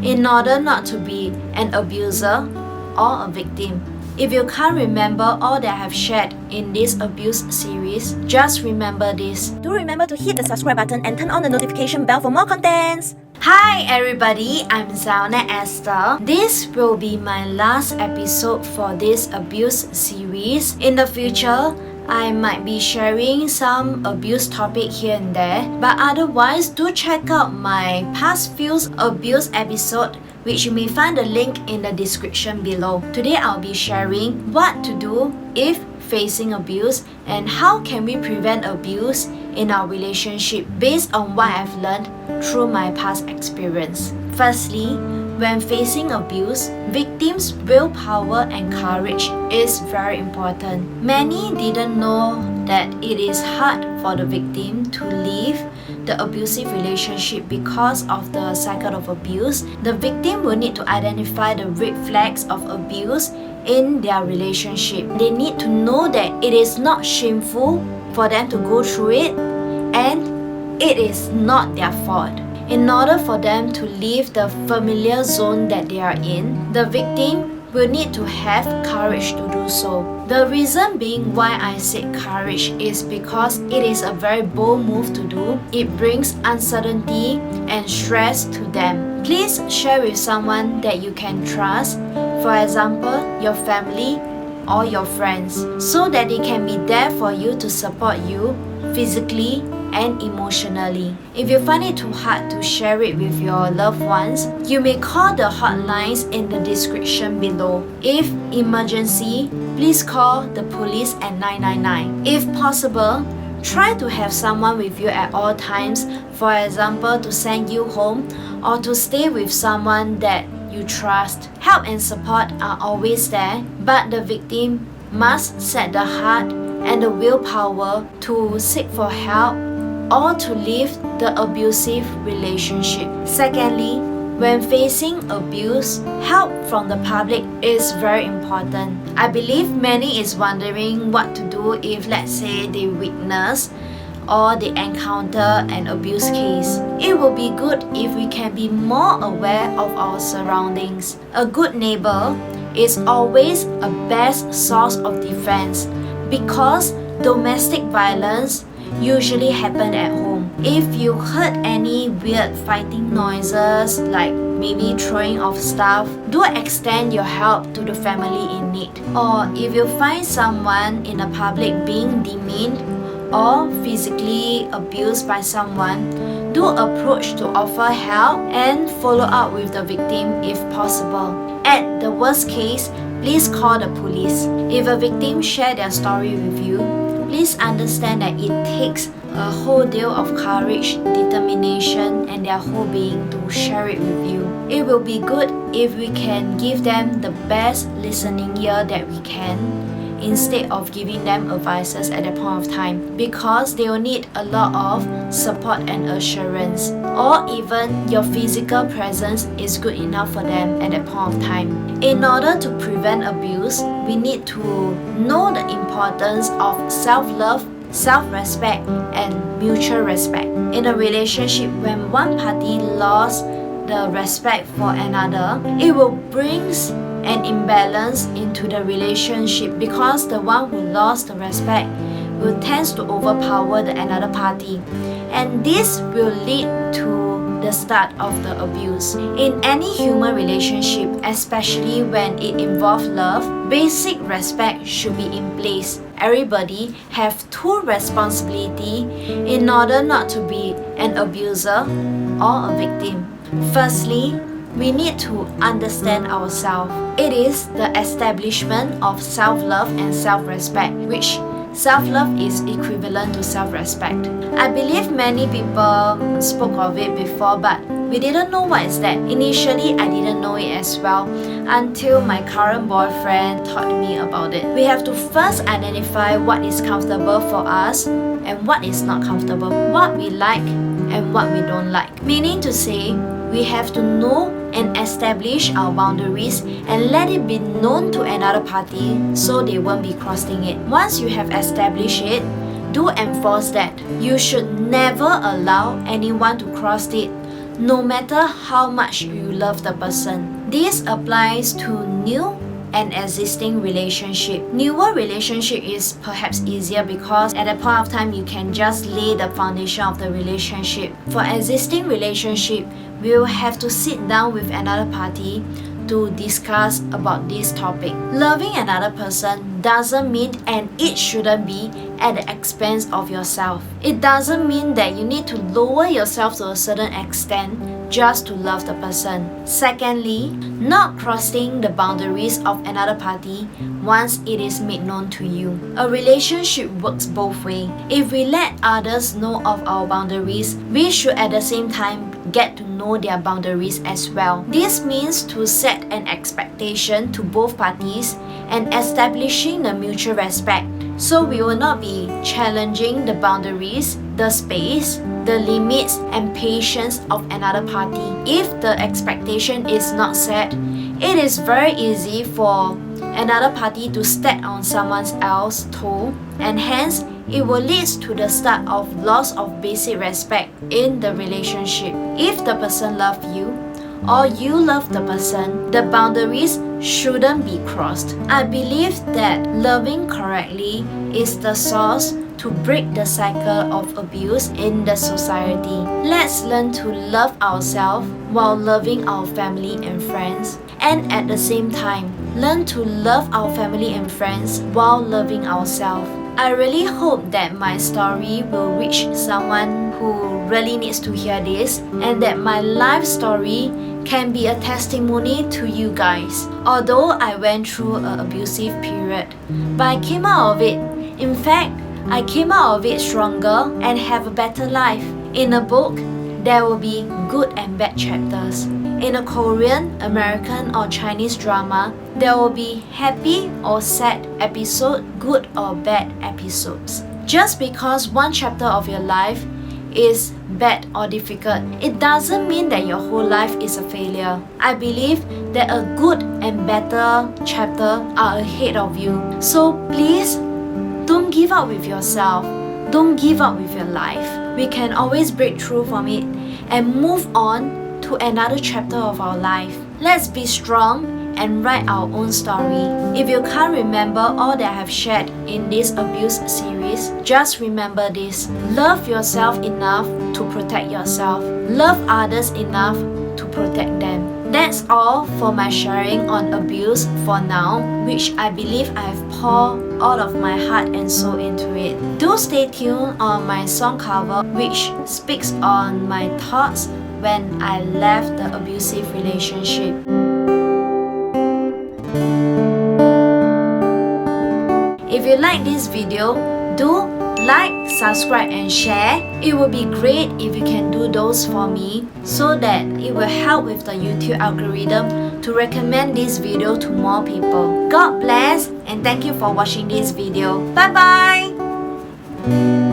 in order not to be an abuser or a victim. If you can't remember all that I have shared in this abuse series, just remember this. Do remember to hit the subscribe button and turn on the notification bell for more contents. Hi everybody, I'm Zionette Esther. This will be my last episode for this abuse series. In the future, I might be sharing some abuse topic here and there, but otherwise do check out my past few abuse episodes, which you may find the link in the description below. Today I'll be sharing what to do if facing abuse and how can we prevent abuse in our relationship based on what I've learned through my past experience. Firstly, when facing abuse, victims' willpower and courage is very important. Many didn't know that it is hard for the victim to leave the abusive relationship because of the cycle of abuse. The victim will need to identify the red flags of abuse in their relationship. They need to know that it is not shameful for them to go through it and it is not their fault. In order for them to leave the familiar zone that they are in, the victim will need to have courage to do so. The reason being why I said courage is because it is a very bold move to do. It brings uncertainty and stress to them. Please share with someone that you can trust, for example, your family or your friends, so that they can be there for you to support you physically and emotionally. If you find it too hard to share it with your loved ones, you may call the hotlines in the description below. If emergency, please call the police at 999. If possible, try to have someone with you at all times, for example, to send you home or to stay with someone that you trust. Help and support are always there, but the victim must set the heart and the willpower to seek for help or to leave the abusive relationship. Secondly, when facing abuse, help from the public is very important. I believe many is wondering what to do if, let's say, they witness or they encounter an abuse case. It will be good if we can be more aware of our surroundings. A good neighbor is always a best source of defense because domestic violence usually happen at home. If you heard any weird fighting noises like maybe throwing of stuff, do extend your help to the family in need. Or if you find someone in the public being demeaned or physically abused by someone, do approach to offer help and follow up with the victim if possible. At the worst case, please call the police. If a victim share their story with you, please understand that it takes a whole deal of courage, determination, and their whole being to share it with you. It will be good if we can give them the best listening ear that we can instead of giving them advices at that point of time, because they will need a lot of support and assurance, or even your physical presence is good enough for them at that point of time. In order to prevent abuse, we need to know the importance of self-love, self-respect, and mutual respect. In a relationship, when one party lost the respect for another, it will bring an imbalance into the relationship because the one who lost the respect will tend to overpower the another party, and this will lead to the start of the abuse. In any human relationship, especially when it involves love, basic respect should be in place. Everybody have two responsibility in order not to be an abuser or a victim. Firstly, we need to understand ourselves. It is the establishment of self-love and self-respect, which self-love is equivalent to self-respect. I believe many people spoke of it before, but we didn't know what is that. Initially, I didn't know it as well until my current boyfriend taught me about it. We have to first identify what is comfortable for us and what is not comfortable, what we like and what we don't like. Meaning to say, we have to know and establish our boundaries and let it be known to another party so they won't be crossing it. Once you have established it, do enforce that. You should never allow anyone to cross it no matter how much you love the person. This applies to new and existing relationship. Newer relationship is perhaps easier because at that point of time you can just lay the foundation of the relationship. For existing relationship, we will have to sit down with another party to discuss about this topic. Loving another person doesn't mean, and it shouldn't be, at the expense of yourself. It doesn't mean that you need to lower yourself to a certain extent just to love the person. Secondly, not crossing the boundaries of another party once it is made known to you. A relationship works both ways. If we let others know of our boundaries, we should at the same time get to know their boundaries as well. This means to set an expectation to both parties and establishing the mutual respect, so we will not be challenging the boundaries, the space, the limits and patience of another party. If the expectation is not set, it is very easy for another party to step on someone else's toe, and hence it will lead to the start of loss of basic respect in the relationship. If the person loves you or you love the person, the boundaries shouldn't be crossed. I believe that loving correctly is the source to break the cycle of abuse in the society. Let's learn to love ourselves while loving our family and friends, and at the same time, learn to love our family and friends while loving ourselves. I really hope that my story will reach someone who really needs to hear this, and that my life story can be a testimony to you guys. Although I went through an abusive period, but I came out of it. In fact, I came out of it stronger and have a better life. In a book, there will be good and bad chapters. In a Korean, American or Chinese drama, there will be happy or sad episode, good or bad episodes. Just because one chapter of your life is bad or difficult, it doesn't mean that your whole life is a failure. I believe that a good and better chapter are ahead of you. So please, don't give up with yourself. Don't give up with your life. We can always break through from it and move on to another chapter of our life. Let's be strong and write our own story. If you can't remember all that I have shared in this abuse series, just remember this. Love yourself enough to protect yourself. Love others enough to protect them. That's all for my sharing on abuse for now, which I believe I have poured all of my heart and soul into it. Do stay tuned on my song cover, which speaks on my thoughts when I left the abusive relationship. If you like this video, do like, subscribe and share. It would be great if you can do those for me, so that it will help with the YouTube algorithm to recommend this video to more people. God bless, and thank you for watching this video. Bye bye!